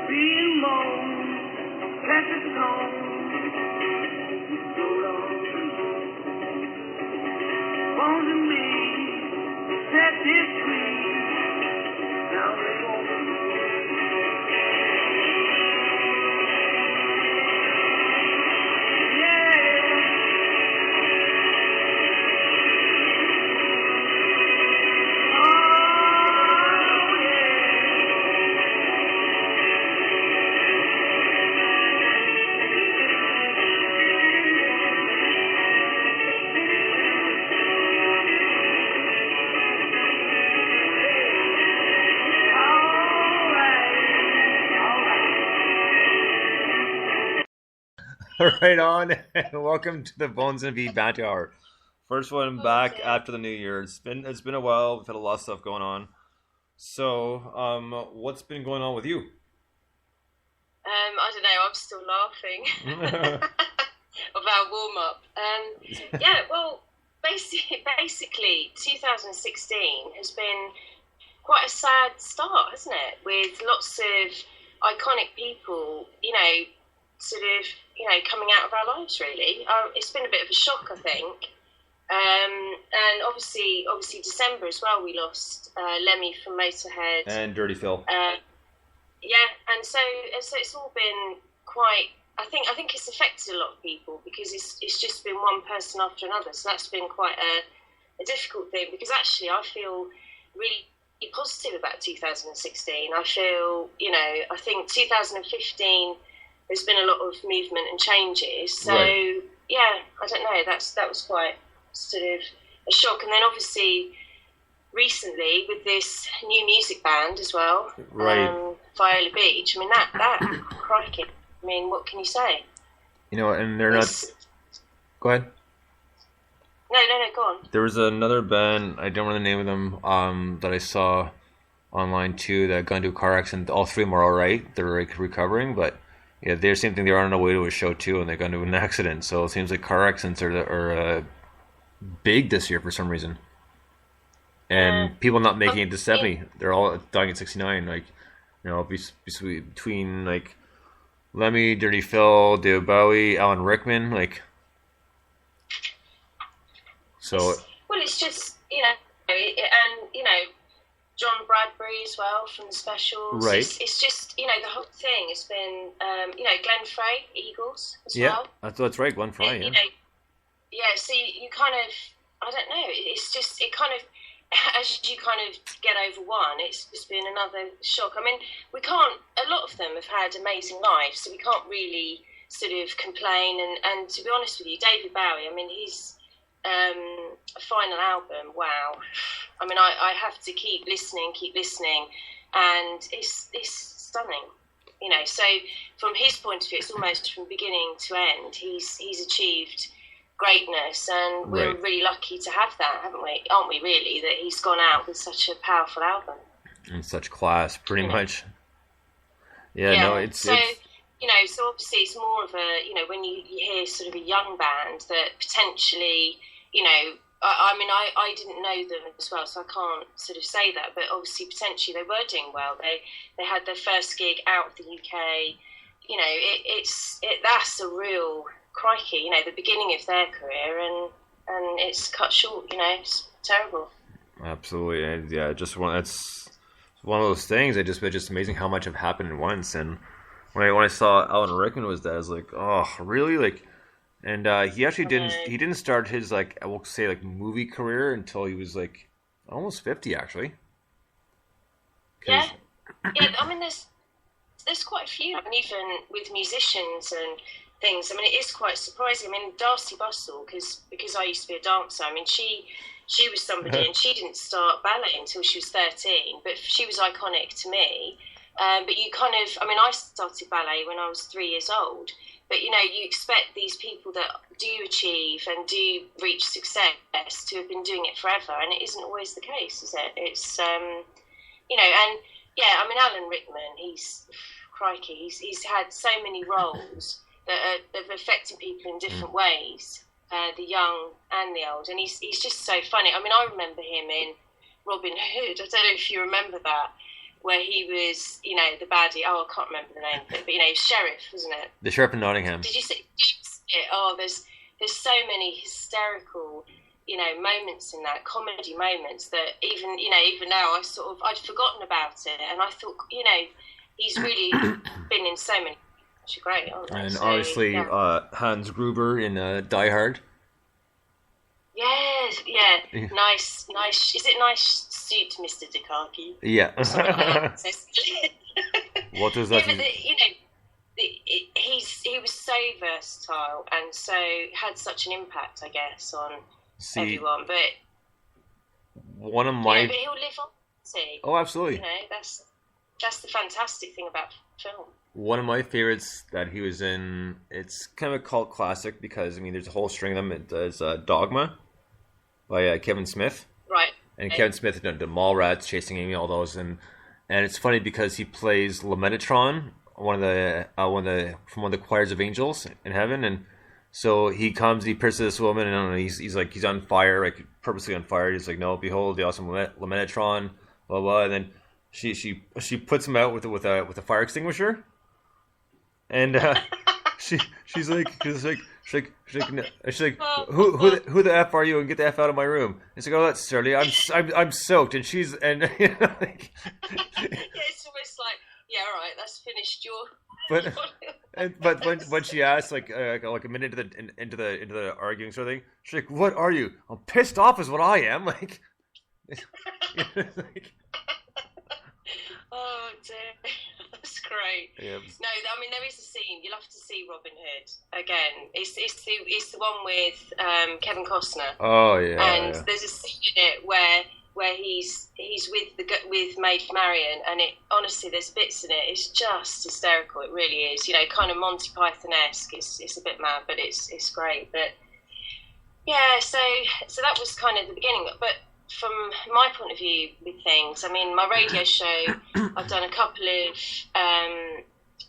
Being born, precious home, so long. Bones and me, set this free. Now they won't. Right on, and welcome to the Bones and V Banter Hour. First one back after the New Year. It's been a while. We've had a lot of stuff going on. So, what's been going on with you? I don't know. I'm still laughing of our warm up. Yeah, well, basically, 2016 has been quite a sad start, hasn't it? With lots of iconic people, sort of, coming out of our lives, really. It's been a bit of a shock, I think. And obviously December as well, we lost Lemmy from Motorhead. And Dirty Phil. Yeah, and so it's all been quite... I think it's affected a lot of people because it's just been one person after another. So that's been quite a difficult thing because actually I feel really positive about 2016. I feel, I think 2015... there's been a lot of movement and changes. So, right. Yeah, I don't know. That was quite sort of a shock. And then obviously recently with this new music band as well, right. Viola Beach. I mean, that crikey. I mean, what can you say? And they're not... Go ahead. No, go on. There was another band, I don't remember the name of them, that I saw online too, that got into a car accident. All three of them are all right. They're recovering, but... yeah, they're the same thing. They were on their way to a show too, and they got into an accident. So it seems like car accidents are big this year for some reason. And people not making it to 70, they're all dying at 69. Like, between like Lemmy, Dirty Phil, David Bowie, Alan Rickman, like. So. Well, it's just John Bradbury as well from the Specials. Right. It's just, the whole thing has been, Glenn Frey, Eagles as well. Yeah, that's right, Glenn Frey, yeah. So you kind of, I don't know, it's just, it kind of, as you kind of get over one, it's just been another shock. I mean, a lot of them have had amazing lives, so we can't really sort of complain. And to be honest with you, David Bowie, I mean, his final album, wow. I mean, I have to keep listening, and it's stunning, So from his point of view, it's almost from beginning to end. He's achieved greatness, and we're right. really lucky to have that, haven't we? Aren't we? Really, that he's gone out with such a powerful album and such class, pretty much. Yeah, no, it's so obviously it's more of a when you hear sort of a young band that potentially I didn't know them as well, so I can't sort of say that. But obviously, potentially, they were doing well. They had their first gig out of the UK. That's a real crikey. The beginning of their career, and it's cut short. It's terrible. Absolutely, yeah. It's one of those things. It's just amazing how much have happened at once. And when I saw Alan Rickman was dead, I was like, oh, really? Like. And he actually didn't start his movie career until he was like almost 50 actually. Yeah. I mean, there's quite a few. I mean, even with musicians and things. I mean, it is quite surprising. I mean, Darcy Bustle, because I used to be a dancer. I mean, she was somebody, and she didn't start ballet until she was 13, but she was iconic to me. But you kind of, I mean, I started ballet when I was 3 years old. But, you expect these people that do achieve and do reach success to have been doing it forever. And it isn't always the case, is it? It's, and yeah, I mean, Alan Rickman, he's had so many roles that have affected people in different ways, the young and the old. And he's just so funny. I mean, I remember him in Robin Hood. I don't know if you remember that. where he was, the baddie. Oh, I can't remember the name of it, but sheriff, wasn't it? The sheriff in Nottingham. Did you see it? Oh, there's so many hysterical, moments in that, comedy moments that even now I'd forgotten about it, and I thought, he's really been in so many. Which are great, aren't they? And so, obviously Hans Gruber in Die Hard. Yes, yeah, nice. Is it nice suit, Mr. Dukaki? Yeah. What does that mean? He was so versatile and so had such an impact, I guess, on everyone. But one of my but he'll live on. See? Oh, absolutely. That's the fantastic thing about film. One of my favorites that he was in, it's kind of a cult classic because, there's a whole string of them. It does Dogma by Kevin Smith. Right. And Kevin Smith had done Mallrats, Chasing Amy, all those. And it's funny because he plays Metatron, one of the choirs of angels in heaven. And so he appears to this woman, and he's on fire, like purposely on fire. He's like, no, behold the awesome Metatron, blah, blah. And then she puts him out with a fire extinguisher. And she's like, who the F are you, and get the F out of my room? And she's like, oh, that's Shirley. I'm soaked, and she's and yeah, it's almost like, yeah, all right, that's finished your. But when she asks like a minute into the arguing sort of thing, she's like, what are you? I'm pissed off, is what I am. Like, oh dear. That's great. Yeah. No, there is a scene. You'll have to see Robin Hood again. It's the one with Kevin Costner. Oh yeah. And yeah. there's a scene in it where he's with Maid Marian, and it honestly, there's bits in it. It's just hysterical. It really is. Kind of Monty Python-esque. It's a bit mad, but it's great. But yeah, so that was kind of the beginning. But from my point of view with things, my radio show, I've done a couple of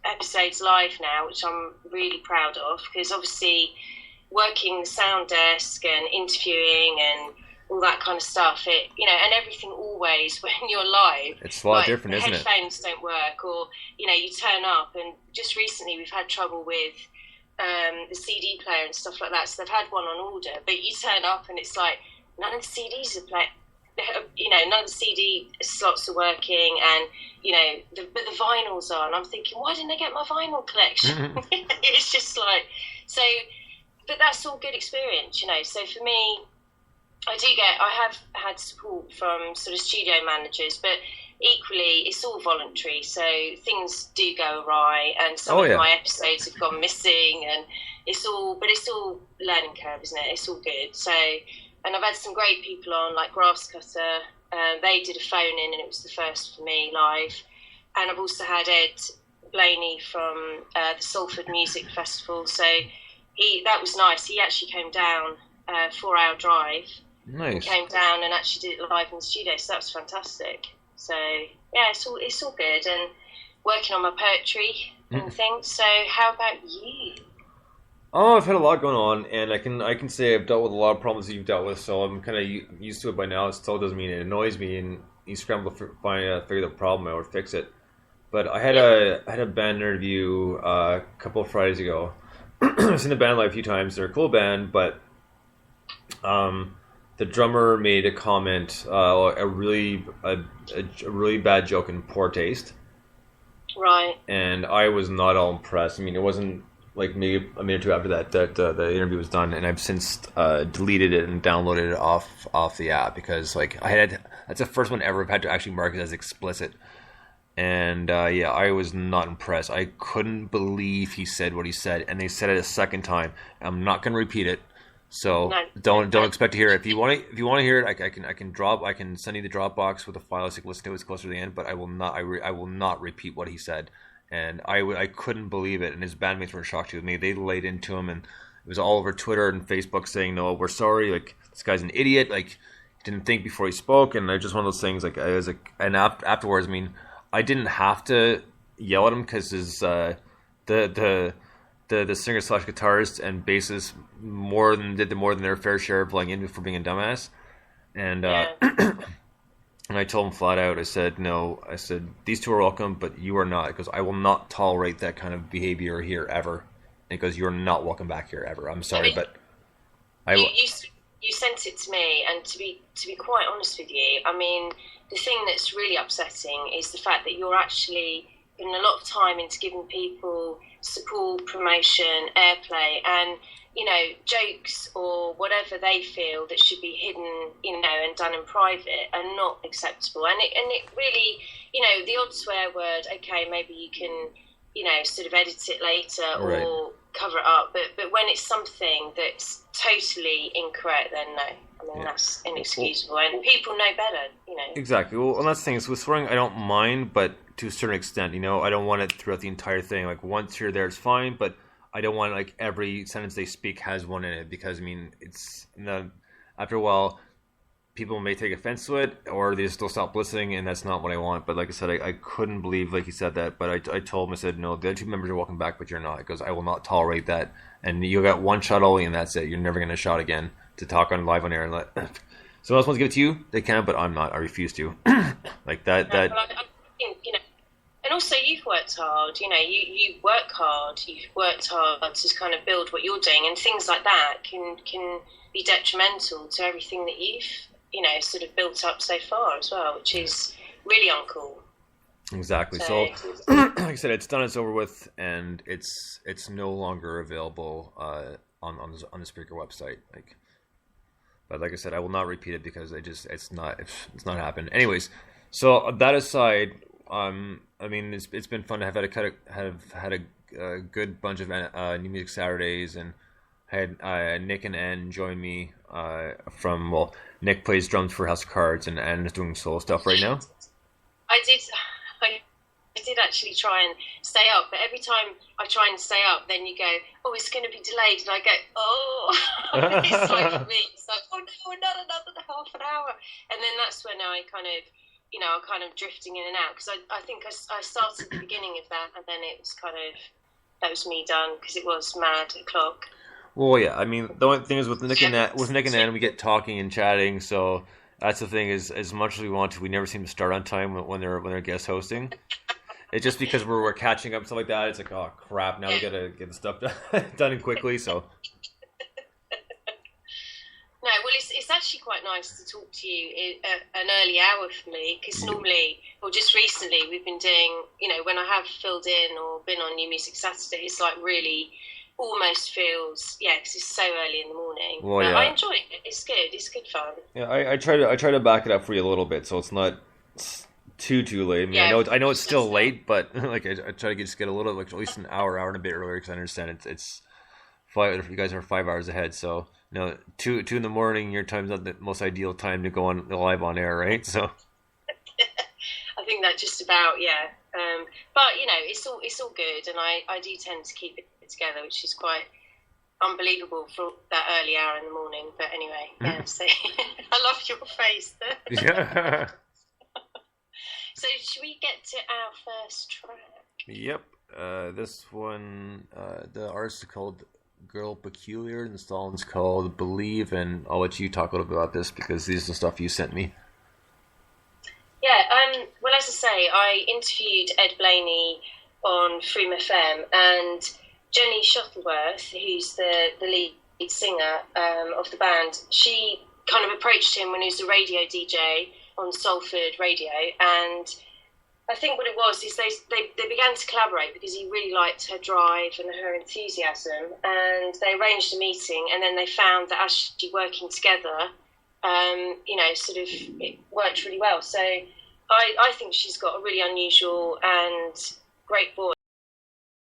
episodes live now, which I'm really proud of, because obviously working the sound desk and interviewing and all that kind of stuff, and everything always when you're live, it's a lot different, isn't it? Headphones don't work, or you turn up, and just recently we've had trouble with the CD player and stuff like that, so they've had one on order, but you turn up and it's like none of the CDs are playing. None of the CD slots are working, and but the vinyls are, and I'm thinking, why didn't I get my vinyl collection? It's just like, so, but that's all good experience, So for me, I have had support from sort of studio managers, but equally it's all voluntary, so things do go awry, and some of my episodes have gone missing, and it's all learning curve, isn't it? It's all good. So. And I've had some great people on, like Grasscutter. They did a phone-in, and it was the first for me live. And I've also had Ed Blaney from the Salford Music Festival. So that was nice. He actually came down, 4-hour drive. Nice. And came down and actually did it live in the studio. So that was fantastic. So yeah, it's all good. And working on my poetry and things. So how about you? Oh, I've had a lot going on, and I can say I've dealt with a lot of problems that you've dealt with, so I'm kind of used to it by now. It still doesn't mean it annoys me, and you scramble to figure the problem out or fix it. But I had a band interview a couple of Fridays ago. I've seen the band live a few times. They're a cool band, but the drummer made a comment, a really bad joke in poor taste. Right. And I was not all impressed. It wasn't like maybe a minute or two after that the interview was done, and I've since deleted it and downloaded it off the app, because like that's the first one ever I've had to actually mark it as explicit. And I was not impressed. I couldn't believe he said what he said, and they said it a second time. I'm not going to repeat it, so don't expect to hear it. If you want to hear it, I can send you the Dropbox with a file so you can listen to it. It's closer to the end, but I will not repeat what he said. And I couldn't believe it, and his bandmates were shocked too. They laid into him, and it was all over Twitter and Facebook saying, "No, we're sorry. Like, this guy's an idiot. Like, he didn't think before he spoke." And just one of those things. Like, I was like, and afterwards, I didn't have to yell at him, because his the singer / guitarist and bassist did more than their fair share of playing in for being a dumbass, and And I told him flat out, I said, no, I said, these two are welcome, but you are not, because I will not tolerate that kind of behavior here ever. Because you're not welcome back here ever. I'm sorry, but you sent it to me, and to be quite honest with you, I mean, the thing that's really upsetting is the fact that you're actually putting a lot of time into giving people support, promotion, airplay, and jokes or whatever they feel that should be hidden, and done in private are not acceptable. And it really, the odd swear word, okay, maybe you can, sort of edit it later right. or cover it up. But when it's something that's totally incorrect, then no. I mean, that's inexcusable. And people know better, Exactly. Well, and that's the thing. Is with swearing, I don't mind, but to a certain extent, I don't want it throughout the entire thing. Like, once here, there, it's fine, but I don't want, like, every sentence they speak has one in it, because, I mean, after a while, people may take offense to it, or they just will stop listening, and that's not what I want. But like I said, I couldn't believe, like he said that, but I told him, I said, no, the other two members are welcome back, but you're not, because I will not tolerate that. And you got one shot only, and that's it. You're never going to shot again to talk on live on air. And let someone else wants to give it to you, they can, but I'm not. I refuse to. Like that. No, I think, and also you've worked hard. You work hard. You've worked hard to kind of build what you're doing, and things like that can be detrimental to everything that you've sort of built up so far as well, which is really uncool. Exactly. So like I said, it's done. It's over with, and it's no longer available on the Spreaker website. But like I said, I will not repeat it because it's not happened. Anyways, so that aside, I mean, it's been fun to have had a good bunch of New Music Saturdays, and had Nick and Ann join me Nick plays drums for House of Cards, and Ann is doing solo stuff right now. I did actually try and stay up, but every time I try and stay up, then you go, oh, it's going to be delayed, and I go, oh, it's like for me, it's like, oh no, another half an hour, and then that's when I kind of, I'm kind of drifting in and out, because I think I started the beginning of that, and then it was that was me done, because it was mad o'clock. Well, yeah, I mean, the only thing is with Nick and Ann, we get talking and chatting, so that's the thing, is as much as we want to, we never seem to start on time when they're guest hosting. It's just because we're catching up and stuff like that. It's like, oh crap, now we gotta get the stuff done quickly. So no, well, it's actually quite nice to talk to you an early hour for me, because normally, or just recently, we've been doing, when I have filled in or been on New Music Saturday, it's like really almost feels, because it's so early in the morning. Well, yeah. I enjoy it. It's good. It's good fun. Yeah, I try to back it up for you a little bit, so it's not too late. I mean, yeah, I know it's still late, but like I try to just get a little, like at least an hour and a bit earlier, because I understand it's 5. You guys are 5 hours ahead, so 2 in the morning, your time's not the most ideal time to go on live on air, right? So I think that just about, yeah. But it's all good, and I do tend to keep it together, which is quite unbelievable for that early hour in the morning. But anyway, yeah. So I love your face there. Yeah. So should we get to our first track? Yep. This one, the artist is called Girl Peculiar, and the song's called Believe, and I'll let you talk a little bit about this, because these are the stuff you sent me. Yeah, well, as I say, I interviewed Ed Blaney on Freem FM, and Jenny Shuttleworth, who's the lead singer of the band, she kind of approached him when he was a radio DJ on Salford Radio, and I think what it was is they began to collaborate because he really liked her drive and her enthusiasm, and they arranged a meeting, and then they found that actually working together, sort of it worked really well. So I think she's got a really unusual and great voice.